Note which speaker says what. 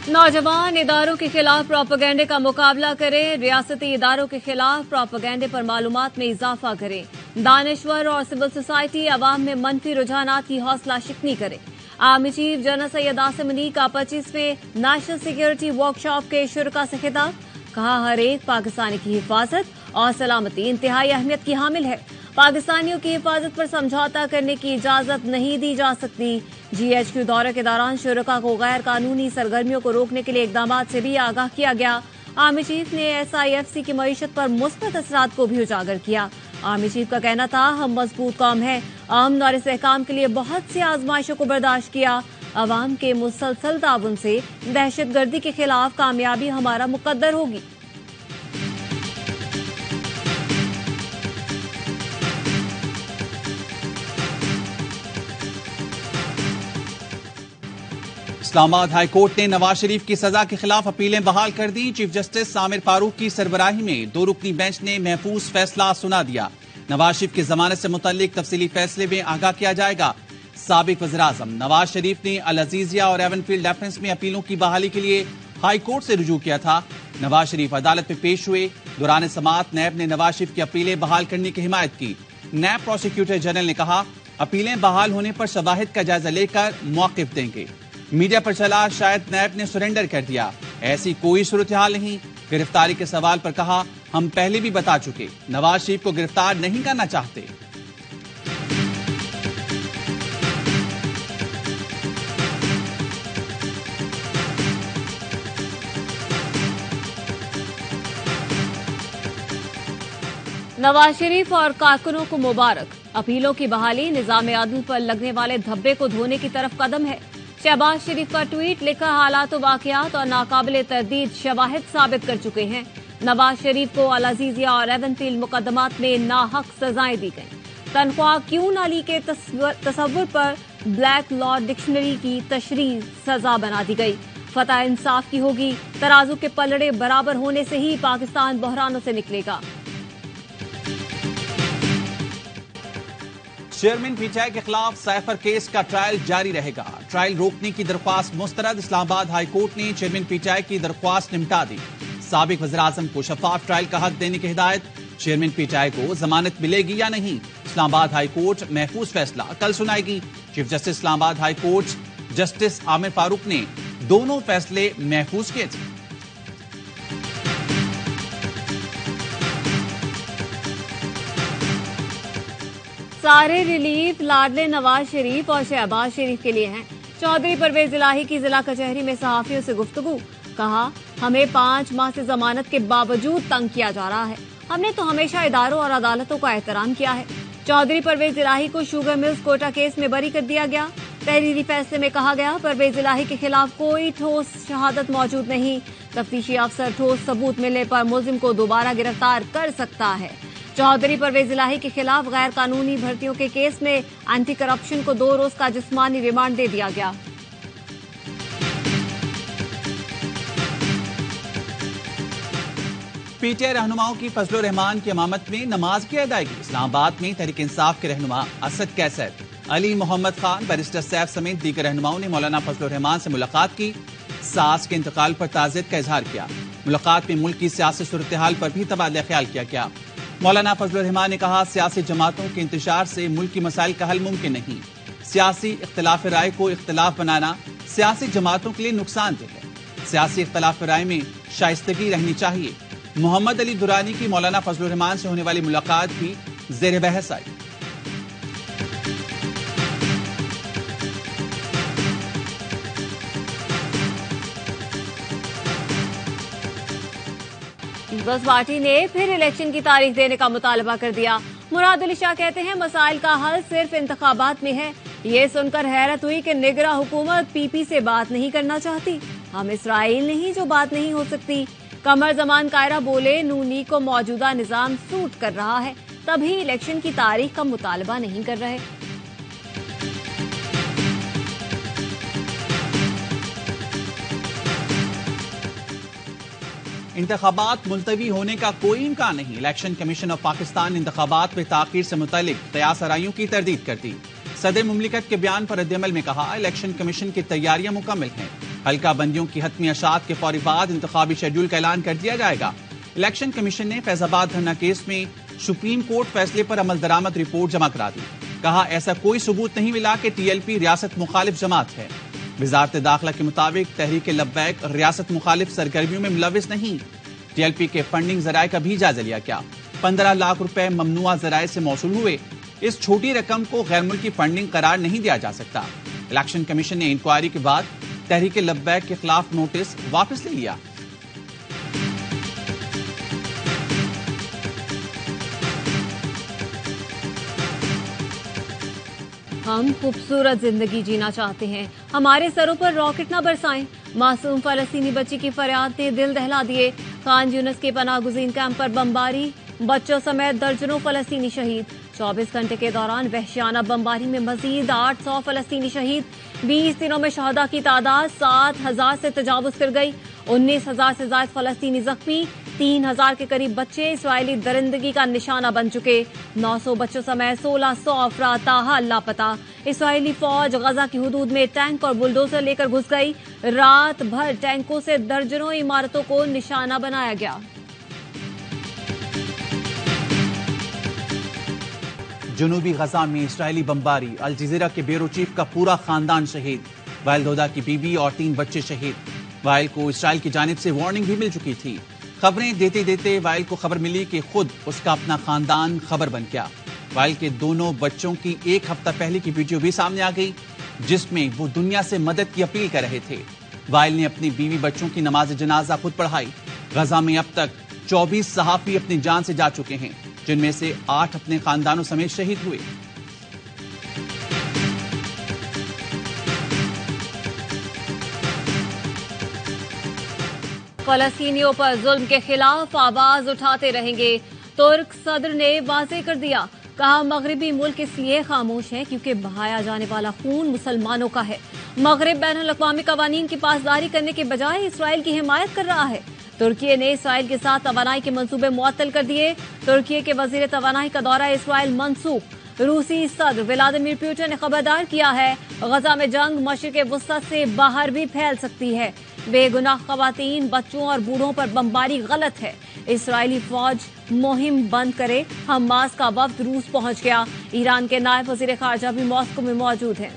Speaker 1: नौजवान इदारों के खिलाफ प्रोपेगेंडे का मुकाबला करें। रियासती इदारों के खिलाफ प्रोपेगेंडे पर मालूमात में इजाफा करें। दानिश्वर और सिविल सोसाइटी अवाम में मनफी रुझानात की हौसला शिकनी करें। Army chief general Syed Asim Munir का 25वें नेशनल सिक्योरिटी वर्कशॉप के शुरका से खिताब। कहा, हर एक पाकिस्तानी की हिफाजत और सलामती इंतहाई अहमियत की हामिल है। पाकिस्तानियों की हिफाजत पर समझौता करने की इजाजत नहीं दी जा सकती। GHQ दौरे के दौरान शुरका को गैर कानूनी सरगर्मियों को रोकने के लिए इकदाम से भी आगाह किया गया। आर्मी चीफ ने SIFC की मईशत पर मुस्बत असरात को भी उजागर किया। आर्मी चीफ का कहना था, हम मजबूत कौम है, अमन और इस्तेहकाम के लिए बहुत सी आजमाइशों को बर्दाश्त किया। अवाम के मुसलसल ताउन से दहशतगर्दी के खिलाफ कामयाबी हमारा मुकद्दर होगी।
Speaker 2: इस्लामाबाद हाई कोर्ट ने नवाज शरीफ की सजा के खिलाफ अपीलें बहाल कर दी। चीफ जस्टिस आमिर फारूक की सरबराही में 2 रुकनी बेंच ने महफूज फैसला सुना दिया। नवाज शरीफ की जमानत से मुतल्लिक तफसीली फैसले में आगाह किया जाएगा। साबिक वज़ीर-ए-आज़म नवाज शरीफ ने अल अजीजिया और एवनफील्ड डिफेंस में अपीलों की बहाली के लिए हाई कोर्ट से रुजू किया था। नवाज शरीफ अदालत में पेश हुए। दौरान समाअत नैब ने नवाज शरीफ की अपीलें बहाल करने की हिमायत की। नैब प्रोसिक्यूटर जनरल ने कहा, अपीलें बहाल होने पर शवाहिद का जायजा लेकर मौक़िफ़ देंगे। मीडिया पर चला शायद नैब ने सरेंडर कर दिया, ऐसी कोई सूरत हाल नहीं। गिरफ्तारी के सवाल पर कहा, हम पहले भी बता चुके, नवाज शरीफ को गिरफ्तार नहीं करना चाहते।
Speaker 1: नवाज शरीफ और कारकुनों को मुबारक। अपीलों की बहाली निजाम अदल पर लगने वाले धब्बे को धोने की तरफ कदम है। शहबाज शरीफ का ट्वीट लिखा, हालात वाकयात और नाकाबिले तरदीद शवाहिद साबित कर चुके हैं। नवाज शरीफ को अल अजीजिया और एवनफील्ड मुकदमात में नाहक सजाएं दी गई। तनख्वाह क्यों न ली के तस्वुर पर ब्लैक लॉ डिक्शनरी की तशरीह सजा बना दी गई। फतह इंसाफ की होगी। तराजू के पलड़े बराबर होने से ही पाकिस्तान बहरानों से निकलेगा।
Speaker 2: चेयरमैन PTI के खिलाफ साइफर केस का ट्रायल जारी रहेगा। ट्रायल रोकने की दरख्वास्त मुस्तरद। इस्लामाबाद हाई कोर्ट ने चेयरमैन PTI की दरख्वास्त निपटा दी। साबिक वज़ीर-ए-आज़म को शफाफ ट्रायल का हक देने की हिदायत। चेयरमैन PTI को जमानत मिलेगी या नहीं, इस्लामाबाद हाई कोर्ट महफूज फैसला कल सुनाएगी। Chief justice Islamabad high court justice Aamir Farooq ने दोनों फैसले महफूज किए थे।
Speaker 1: सारे रिलीफ लाडले नवाज शरीफ और शहबाज शरीफ के लिए हैं। चौधरी परवेज इलाही की जिला कचहरी में सहाफियों से गुफ्तगू। कहा, हमें 5 माह से जमानत के बावजूद तंग किया जा रहा है। हमने तो हमेशा इदारों और अदालतों का एहतराम किया है। चौधरी परवेज इलाही को शुगर मिल्स कोटा केस में बरी कर दिया गया। तहरीरी फैसले में कहा गया, परवेज इलाही के खिलाफ कोई ठोस शहादत मौजूद नहीं। तफ्तीशी अफसर ठोस सबूत मिलने पर मुलजिम को दोबारा गिरफ्तार कर सकता है। चौधरी परवेज इलाही के खिलाफ गैर कानूनी भर्तियों के केस में एंटी करप्शन को 2 रोज का जिस्मानी रिमांड दे दिया गया।
Speaker 2: PTI रहनुमाओं की फजलुर रहमान की इमामत में नमाज की अदायगी। इस्लामाबाद में तहरीक इंसाफ के रहनुमा असद कैसर, अली मोहम्मद खान, बैरिस्टर सैफ समेत दीगर रहनुमाओं ने मौलाना फजलुर रहमान से मुलाकात की। सास के इंतकाल पर ताज़ियत का इजहार किया। मुलाकात में मुल्क की सियासी सूरत हाल पर भी तबादला ख्याल किया गया। मौलाना फजलुर रहमान ने कहा, सियासी जमातों के इंतशार से मुल्क की मसाइल का हल मुमकिन नहीं। सियासी इख्तिलाफ राय को इख्तिलाफ बनाना सियासी जमातों के लिए नुकसानदेह है। सियासी इख्तिलाफ राय में शाइस्तगी रहनी चाहिए। मोहम्मद अली दुरानी की मौलाना फजलुर रहमान से होने वाली मुलाकात भी ज़ेर बहस आई।
Speaker 1: पीपल्स पार्टी ने फिर इलेक्शन की तारीख देने का मुतालबा कर दिया। मुराद अली शाह कहते हैं, मसाइल का हल सिर्फ इंतखाबात में है। ये सुनकर हैरत हुई कि निगरां हुकूमत PP से बात नहीं करना चाहती। हम इसराइल नहीं जो बात नहीं हो सकती। कमर जमान कायरा बोले, नूनी को मौजूदा निजाम सूट कर रहा है, तभी इलेक्शन की तारीख का मुतालबा नहीं कर रहे।
Speaker 2: इंतखाबात मुलतवी होने का कोई इम्कान नहीं। इलेक्शन कमीशन ऑफ पाकिस्तान ने इंतखाबात में ताखीर से मुतल्लिक क़यास आराइयों की तरदीद कर दी। सदर मुमलिकत के बयान पर रद्द-ए-अमल में कहा, इलेक्शन कमीशन की तैयारियां मुकम्मल हैं। हल्का बंदियों की हतमी अशात के फौरी बाद इंतखाबी शेड्यूल का ऐलान कर दिया जाएगा। इलेक्शन कमीशन ने फैजाबाद धरना केस में सुप्रीम कोर्ट फैसले पर अमल दरामद रिपोर्ट जमा करा दी। कहा, ऐसा कोई सबूत नहीं मिला कि टीएलपी रियासत मुखालिफ जमात है। वजारत दाखिला के मुताबिक तहरीक लब्बैक रियासत मुखालिफ सरगर्मियों में मुलविस नहीं। टीएलपी के फंडिंग जराये का भी जायजा लिया गया। 15 लाख रुपए ममनुआ जराये से मौसूल हुए। इस छोटी रकम को गैर मुल्की फंडिंग करार नहीं दिया जा सकता। इलेक्शन कमीशन ने इंक्वायरी के बाद तहरीक लब्बैक के खिलाफ नोटिस वापस ले लिया।
Speaker 1: हम खूबसूरत जिंदगी जीना चाहते हैं, हमारे सरों पर रॉकेट न बरसाएं। मासूम फलस्तीनी बच्ची की फरियाद ने दिल दहला दिए। खान यूनिस के पनागुज़ीन कैंप पर बमबारी, बच्चों समेत दर्जनों फलस्तीनी शहीद। 24 घंटे के दौरान वहशियाना बमबारी में मजीद 800 फलस्तीनी शहीद। 20 दिनों में शहदा की तादाद 7,000 से तजावुज कर गई। 19,000 से ज्यादा फलस्तीनी जख्मी। 3,000 के करीब बच्चे इसराइली दरिंदगी का निशाना बन चुके। 900 बच्चों समेत 1,600 अफराद ताहाल लापता। इसराइली फौज गजा की हुदूद में टैंक और बुलडोजर लेकर घुस गई। रात भर टैंकों से दर्जनों इमारतों को निशाना बनाया गया।
Speaker 2: जनूबी गजा में इसराइली बमबारी, अल जजीरा के ब्यूरो चीफ का पूरा खानदान शहीद। वाइल दोदा की बीबी और 3 बच्चे शहीद। वाइल को इसराइल की जानिब से वार्निंग भी मिल चुकी थी। खबरें देते देते वाइल को खबर मिली कि खुद उसका अपना खानदान खबर बन गया। वाइल के दोनों बच्चों की 1 हफ्ता पहले की वीडियो भी सामने आ गई, जिसमें वो दुनिया से मदद की अपील कर रहे थे। वाइल ने अपनी बीवी बच्चों की नमाज जनाजा खुद पढ़ाई। गजा में अब तक 24 सहाफी अपनी जान से जा चुके हैं, जिनमें से 8 अपने खानदानों समेत शहीद हुए।
Speaker 1: फलस्तीनियों पर जुल्म के खिलाफ आवाज उठाते रहेंगे। तुर्क सदर ने वाजे कर दिया, कहा मगरबी मुल्क इसलिए खामोश है क्योंकि बहाया जाने वाला खून मुसलमानों का है। मगरब बैनुल-अक़वामी कवानीन की पासदारी करने के बजाय इसराइल की हिमायत कर रहा है। तुर्की ने इसराइल के साथ तवानाई के मंसूबे मुअत्तल कर दिए। तुर्की के वजीर तवानाई का दौरा इसराइल मंसूख। रूसी सदर व्लादिमीर पुतिन ने खबरदार किया है, गजा में जंग मशरिक़ वुस्ता से बाहर भी फैल सकती है। बेगुनाह खवातीन, बच्चों और बूढ़ों पर बमबारी गलत है। इसराइली फौज मुहिम बंद करे। हमास का वफ्द रूस पहुंच गया। ईरान के नायब वजीर खारजा भी मॉस्को में मौजूद हैं।